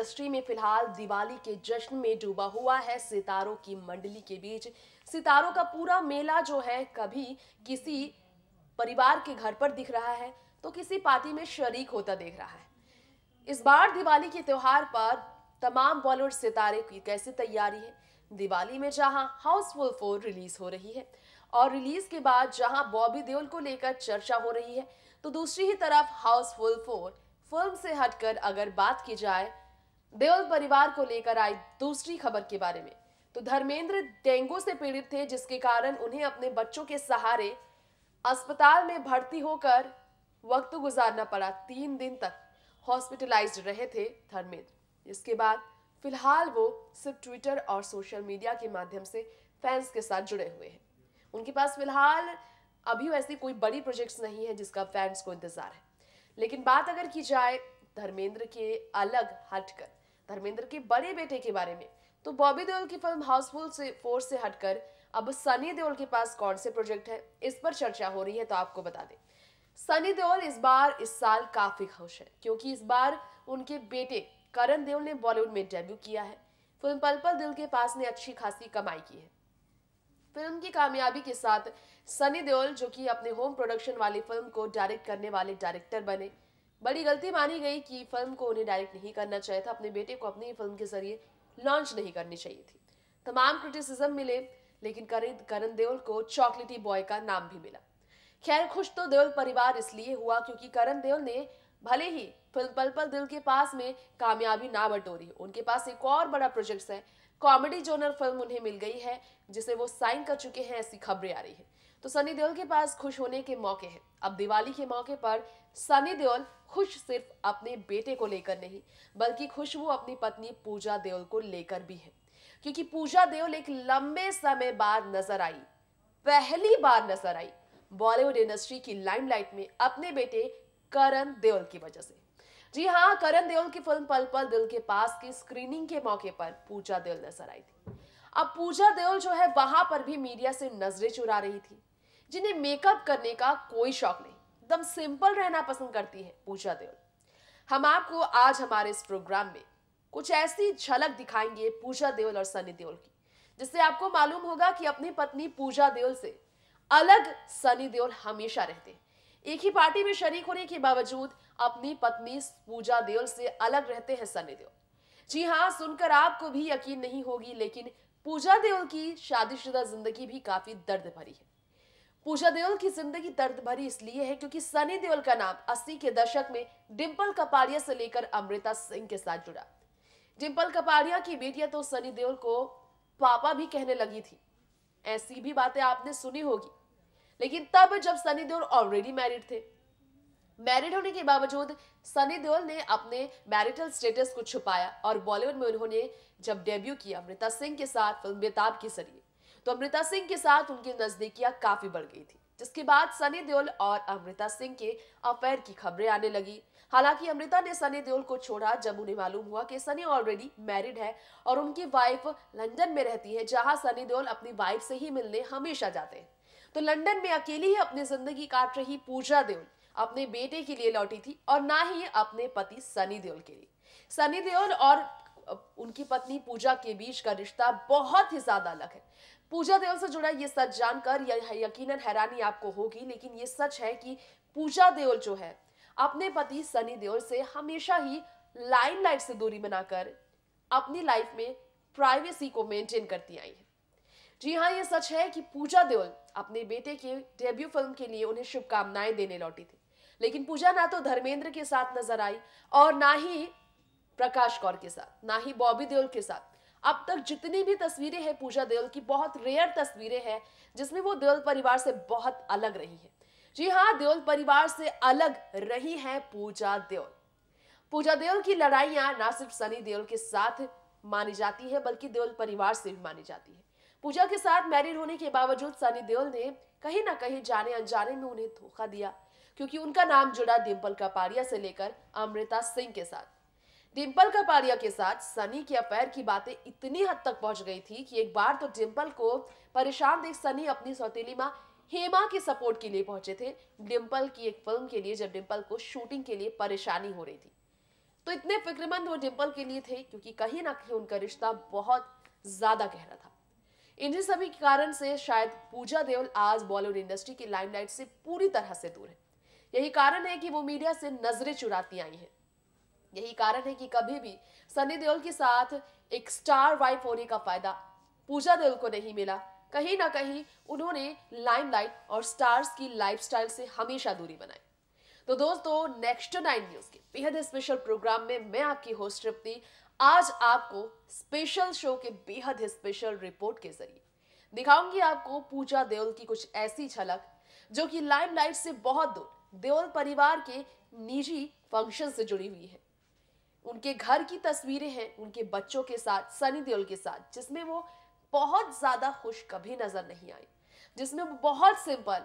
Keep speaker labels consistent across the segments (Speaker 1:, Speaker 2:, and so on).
Speaker 1: Industry में फिलहाल दिवाली के जश्न में डूबा हुआ है। सितारों की मंडली के बीच सितारों का पूरा मेला जो है कभी किसी परिवार के घर पर दिख रहा है तो किसी पार्टी में शरीक होता देख रहा है। इस बार दिवाली के त्योहार पर तमाम बॉलीवुड सितारे की कैसी तैयारी है। दिवाली में जहां हाउसफुल 4 रिलीज हो रही है और रिलीज के बाद जहां बॉबी देओल को लेकर चर्चा हो रही है, तो दूसरी ही तरफ हाउसफुल 4 फिल्म से हटकर अगर बात की जाए देओल परिवार को लेकर आई दूसरी खबर के बारे में, तो धर्मेंद्र डेंगू से पीड़ित थे, जिसके कारण उन्हें अपने बच्चों के सहारे अस्पताल में भर्ती होकर वक्त गुजारना पड़ा। 3 दिन तक हॉस्पिटलाइज्ड रहे थे धर्मेंद्र। इसके बाद फिलहाल वो सिर्फ ट्विटर और सोशल मीडिया के माध्यम से फैंस के साथ जुड़े हुए हैं। उनके पास फिलहाल अभी वैसी कोई बड़ी प्रोजेक्ट्स नहीं है जिसका फैंस को इंतजार है। लेकिन बात अगर की जाए धर्मेंद्र के अलग हटकर धर्मेंद्र के बड़े बेटे के बारे में, तो बॉबी देओल की फिल्म हाउसफुल 4 से हटकर अब सनी देओल के पास कौन से प्रोजेक्ट है, इस पर चर्चा हो रही है। तो आपको बता दें, सनी देओल इस साल काफी खुश है, क्योंकि इस बार उनके बेटे करण देओल ने बॉलीवुड में डेब्यू किया है। फिल्म पल पल दिल के पास ने अच्छी खासी कमाई की है। फिल्म की कामयाबी के साथ सनी देओल, जो कि अपने होम प्रोडक्शन वाली फिल्म को डायरेक्ट करने वाले डायरेक्टर बने। बड़ी गलती मानी गई कि फिल्म को उन्हें डायरेक्ट नहीं करना चाहिए था, अपने बेटे को अपनी फिल्म के जरिए लॉन्च नहीं करनी चाहिए थी। तमाम क्रिटिसिज्म मिले, लेकिन करण देओल को चॉकलेटी बॉय का नाम भी मिला। खैर, खुश तो देओल परिवार इसलिए हुआ क्योंकि करण देओल ने भले ही फिल्म पल पल दिल के पास में कामयाबी ना बटोरी, उनके पास एक और बड़ा प्रोजेक्ट है। कॉमेडी जोनर फिल्म उन्हें मिल गई है जिसे वो साइन कर चुके हैं, ऐसी खबरें आ रही है। तो सनी देओल के पास खुश होने के मौके हैं। अब दिवाली के मौके पर सनी देओल खुश सिर्फ अपने बेटे को लेकर नहीं, बल्कि खुश वो अपनी पत्नी पूजा देओल को लेकर भी है, क्योंकि पूजा देओल एक लंबे समय बाद नजर आई, पहली बार नजर आई बॉलीवुड इंडस्ट्री की लाइमलाइट में अपने बेटे करण देओल की वजह से। जी हाँ, करण देओल की फिल्म पल पल दिल के पास की स्क्रीनिंग के मौके पर पूजा देओल नजर आई थी। अब पूजा देओल जो है वहां पर भी मीडिया से नजरें चुरा रही थी, जिन्हें मेकअप करने का कोई शौक नहीं, एकदम सिंपल रहना पसंद करती है पूजा देओल। हम आपको आज हमारे इस प्रोग्राम में कुछ ऐसी झलक दिखाएंगे पूजा देओल और सनी देओल की, जिससे आपको मालूम होगा कि अपनी पत्नी पूजा देओल से अलग सनी देओल हमेशा रहते हैं। एक ही पार्टी में शरीक होने के बावजूद अपनी पत्नी पूजा देओल से अलग रहते हैं सनी देओल। जी हाँ, सुनकर आपको भी यकीन नहीं होगी, लेकिन पूजा देओल की शादीशुदा जिंदगी भी काफी दर्द भरी है। पूजा देओल की जिंदगी दर्द भरी इसलिए है क्योंकि सनी देओल का नाम 80 के दशक में डिंपल कपाड़िया से लेकर अमृता सिंह के साथ जुड़ा। डिंपल कपाड़िया की बेटियां तो सनी देओल को पापा भी कहने लगी थी, ऐसी भी बातें आपने सुनी होगी। लेकिन तब जब सनी देओल ऑलरेडी मैरिड थे, मैरिड होने के बावजूद सनी देओल ने अपने मैरिटल स्टेटस को छुपाया और बॉलीवुड में उन्होंने जब डेब्यू किया अमृता सिंह के साथ फिल्म बेताब के जरिए, तो अमृता सिंह के साथ उनकी नजदीकियां काफी बढ़ गई थी, जिसके बाद सनी देओल और अमृता सिंह के अफेयर की खबरें आने लगी। हालांकि अमृता ने सनी देओल को छोड़ा जब उन्हें मालूम हुआ कि सनी ऑलरेडी मैरिड है और उनकी वाइफ लंदन में रहती है, जहां सनी देओल अपनी वाइफ से ही मिलने हमेशा जाते हैं। तो लंदन में अकेली ही अपनी जिंदगी काट रही पूजा देओल अपने बेटे के लिए लौटी थी और ना ही अपने पति सनी देओल के लिए। सनी देओल और उनकी पत्नी पूजा के बीच का रिश्ता बहुत ही ज्यादा अलग है। पूजा देओल से जुड़ा ये सच जानकर यकीनन हैरानी आपको होगी, लेकिन ये सच है कि पूजा देओल जो है अपने पति सनी देओल से हमेशा ही लाइमलाइट से दूरी बनाकर अपनी लाइफ में प्राइवेसी को मेंटेन करती आई है। जी हाँ, ये सच है कि पूजा देओल अपने बेटे के डेब्यू फिल्म के लिए उन्हें शुभकामनाएं देने लौटी थी, लेकिन पूजा ना तो धर्मेंद्र के साथ नजर आई और ना ही प्रकाश कौर के साथ, ना ही बॉबी देओल के साथ। अब तक जितनी भी तस्वीरें हैं पूजा देओल की, बहुत रेयर तस्वीरें हैं जिसमें वो देओल परिवार से बहुत अलग रही है। जी हाँ, देओल परिवार से अलग रही है पूजा देओल। पूजा देओल की लड़ाइयां ना सिर्फ सनी देओल के साथ मानी जाती है, बल्कि देओल परिवार से भी मानी जाती है। पूजा के साथ मैरिड होने के बावजूद सनी देओल ने कहीं ना कहीं जाने अनजाने में उन्हें धोखा दिया, क्योंकि उनका नाम जुड़ा डिंपल कपाड़िया से लेकर अमृता सिंह के साथ। डिंपल कपाड़िया के साथ सनी के अफेयर की बातें इतनी हद तक पहुंच गई थी कि एक बार तो डिंपल को परेशान देख सनी अपनी सौतेली मां हेमा के सपोर्ट के लिए पहुंचे थे, डिंपल की एक फिल्म के लिए, जब डिंपल को शूटिंग के लिए परेशानी हो रही थी। तो इतने फिक्रमंद वो डिंपल के लिए थे क्योंकि कहीं ना कहीं उनका रिश्ता बहुत ज्यादा गहरा था। इन्हीं सभी कारण से शायद पूजा देओल आज बॉलीवुड इंडस्ट्री की लाइमलाइट से पूरी तरह से दूर है। यही कारण है कि वो मीडिया से नजरें चुराती आई हैं। यही कारण है कि कभी भी सनी देओल के साथ एक स्टार वाइफ होने का फायदा पूजा देओल को नहीं मिला। कहीं ना कहीं उन्होंने लाइमलाइट और स्टार्स की लाइफस्टाइल से हमेशा दूरी बनाई। तो दोस्तों, नेक्स्ट 9 न्यूज के बेहद स्पेशल प्रोग्राम में मैं आपकी होस्ट तृप्ति आज आपको स्पेशल शो के बेहद स्पेशल रिपोर्ट के जरिए दिखाऊंगी आपको पूजा देओल की कुछ ऐसी झलक जो कि लाइमलाइट से बहुत दूर देओल परिवार के निजी फंक्शन से जुड़ी हुई है। उनके घर की तस्वीरें हैं उनके बच्चों के साथ, सनी देओल के साथ, जिसमें वो बहुत ज्यादा खुश कभी नजर नहीं आई, जिसमें वो बहुत सिंपल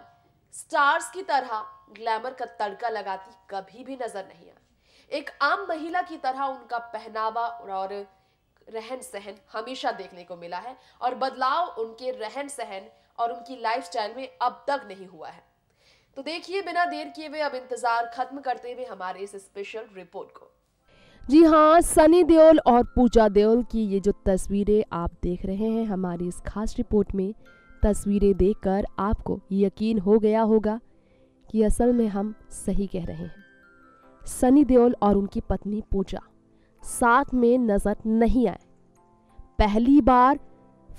Speaker 1: स्टार्स की तरह ग्लैमर का तड़का लगाती कभी भी नजर नहीं आई। एक आम महिला की तरह उनका पहनावा और रहन सहन हमेशा देखने को मिला है और बदलाव उनके रहन सहन और उनकी लाइफस्टाइल में अब तक नहीं हुआ है। तो देखिए, बिना देर किए हुए अब इंतजार खत्म करते हुए हमारे इस स्पेशल रिपोर्ट को।
Speaker 2: जी हाँ, सनी देओल और पूजा देओल की ये जो तस्वीरें आप देख रहे हैं हमारी इस खास रिपोर्ट में, तस्वीरें देखकर आपको यकीन हो गया होगा कि असल में हम सही कह रहे हैं। सनी देओल और उनकी पत्नी पूजा साथ में नजर नहीं आए। पहली बार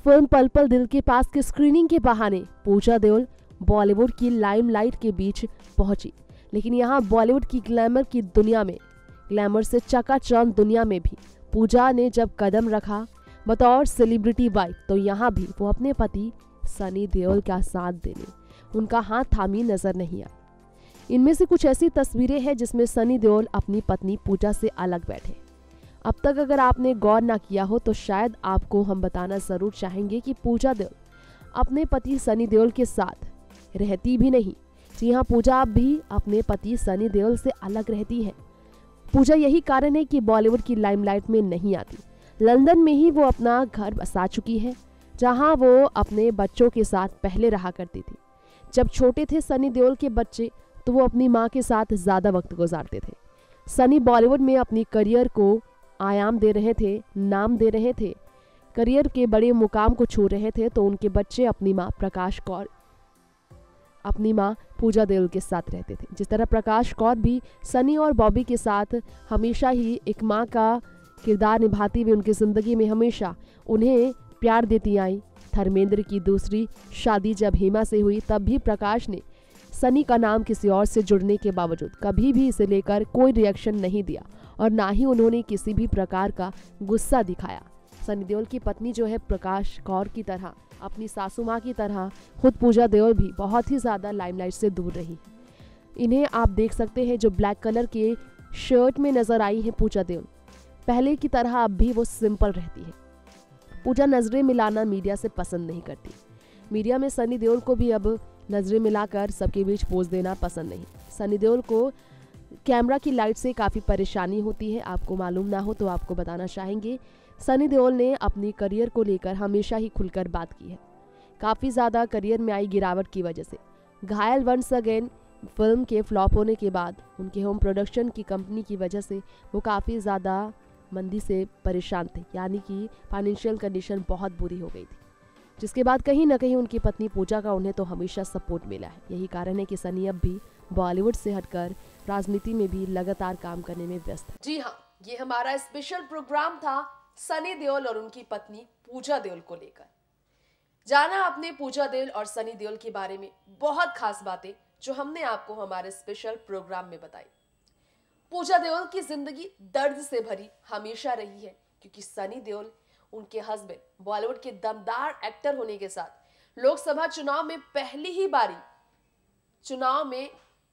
Speaker 2: फिल्म पल पल दिल के पास की स्क्रीनिंग के बहाने पूजा देओल बॉलीवुड की लाइमलाइट के बीच पहुंची, लेकिन यहाँ बॉलीवुड की ग्लैमर की दुनिया में, ग्लैमर से चकाचौंध दुनिया में भी पूजा ने जब कदम रखा बतौर सेलिब्रिटी वाइफ, तो यहाँ भी वो अपने पति सनी देओल का साथ देने उनका हाथ थामी नजर नहीं आया। इनमें से कुछ ऐसी तस्वीरें हैं जिसमें सनी देओल अपनी पत्नी पूजा से अलग बैठे। अब तक अगर आपने गौर ना किया हो तो शायद आपको हम बताना जरूर चाहेंगे कि पूजा देओल अपने पति सनी देओल के साथ रहती भी नहीं। जी हाँ, पूजा अब भी अपने पति सनी देओल से अलग रहती है। पूजा यही कारण है कि बॉलीवुड की लाइमलाइट में नहीं आती। लंदन में ही वो अपना घर बसा चुकी है, जहां वो अपने बच्चों के साथ पहले रहा करती थी। जब छोटे थे सनी देओल के बच्चे तो वो अपनी मां के साथ ज्यादा वक्त गुजारते थे। सनी बॉलीवुड में अपनी करियर को आयाम दे रहे थे, नाम दे रहे थे, करियर के बड़े मुकाम को छू रहे थे, तो उनके बच्चे अपनी मां प्रकाश कौर, अपनी मां पूजा देओल के साथ रहते थे। जिस तरह प्रकाश कौर भी सनी और बॉबी के साथ हमेशा ही एक मां का किरदार निभाती हुई उनकी जिंदगी में हमेशा उन्हें प्यार देती आई। धर्मेंद्र की दूसरी शादी जब हेमा से हुई तब भी प्रकाश ने सनी का नाम किसी और से जुड़ने के बावजूद कभी भी इसे लेकर कोई रिएक्शन नहीं दिया और ना ही उन्होंने किसी भी प्रकार का गुस्सा दिखाया। सनी देओल की पत्नी जो है प्रकाश कौर की तरह, अपनी सासू माँ की तरह खुद पूजा देओल भी बहुत ही ज़्यादा लाइमलाइट से दूर रही। इन्हें आप देख सकते हैं जो ब्लैक कलर के शर्ट में नजर आई है पूजा देओल, पहले की तरह अब भी वो सिंपल रहती है। पूजा नजरें मिलाना मीडिया से पसंद नहीं करती। मीडिया में सनी देओल को भी अब नजरें मिलाकर सबके बीच पोज देना पसंद नहीं। सनी देओल को कैमरा की लाइट से काफ़ी परेशानी होती है। आपको मालूम ना हो तो आपको बताना चाहेंगे, सनी देओल ने अपनी करियर को लेकर हमेशा ही खुलकर बात की है। काफ़ी ज़्यादा करियर में आई गिरावट की वजह से घायल वंस अगेन फिल्म के फ्लॉप होने के बाद उनके होम प्रोडक्शन की कंपनी की वजह से वो काफ़ी ज़्यादा मंदी से परेशान थे, यानी कि फाइनेंशियल कंडीशन बहुत बुरी हो गई थी, जिसके बाद कहीं ना कहीं उनकी पत्नी पूजा का उन्हें तो हमेशा सपोर्ट मिला है। यही कारण है कि सनी अब भी बॉलीवुड से हटकर राजनीति में भी लगातार काम करने में व्यस्त है।
Speaker 1: जी हाँ, ये हमारा स्पेशल प्रोग्राम था सनी देओल और उनकी पत्नी पूजा देओल को लेकर। जाना आपने पूजा देओल और सनी देओल के बारे में बहुत खास बातें जो हमने आपको हमारे स्पेशल प्रोग्राम में बताई। पूजा देओल की जिंदगी दर्द से भरी हमेशा रही है, क्योंकि सनी देओल उनके हस्बैंड बॉलीवुड के दमदार एक्टर होने के साथ लोकसभा चुनाव में पहली ही बारी चुनाव में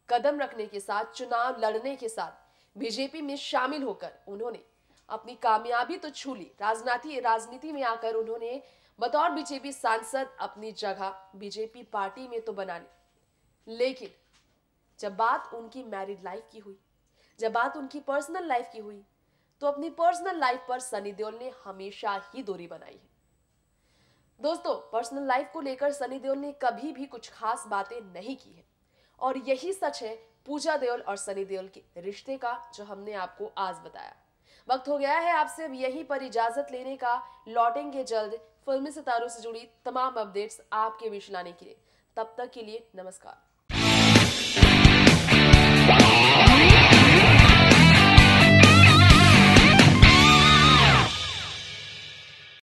Speaker 1: कदम रखने के साथ, चुनाव लड़ने के साथ बीजेपी में शामिल होकर उन्होंने अपनी कामयाबी तो छू ली। राजनीति में आकर उन्होंने बतौर बीजेपी सांसद अपनी जगह बीजेपी पार्टी में तो बना ली, लेकिन जब बात उनकी मैरिड लाइफ की हुई, जब बात उनकी पर्सनल लाइफ की हुई, तो अपनी पर्सनल लाइफ पर सनी देओल ने हमेशा ही दूरी बनाई है। दोस्तों, पर्सनल लाइफ को लेकर सनी देओल ने कभी भी कुछ खास बातें नहीं की है और यही सच है पूजा देओल और सनी देओल के रिश्ते का, जो हमने आपको आज बताया। वक्त हो गया है आपसे अब यहीं पर इजाजत लेने का। लौटेंगे जल्द फिल्मी सितारों से जुड़ी तमाम अपडेट्स आपके बीच लाने के लिए। तब तक के लिए नमस्कार।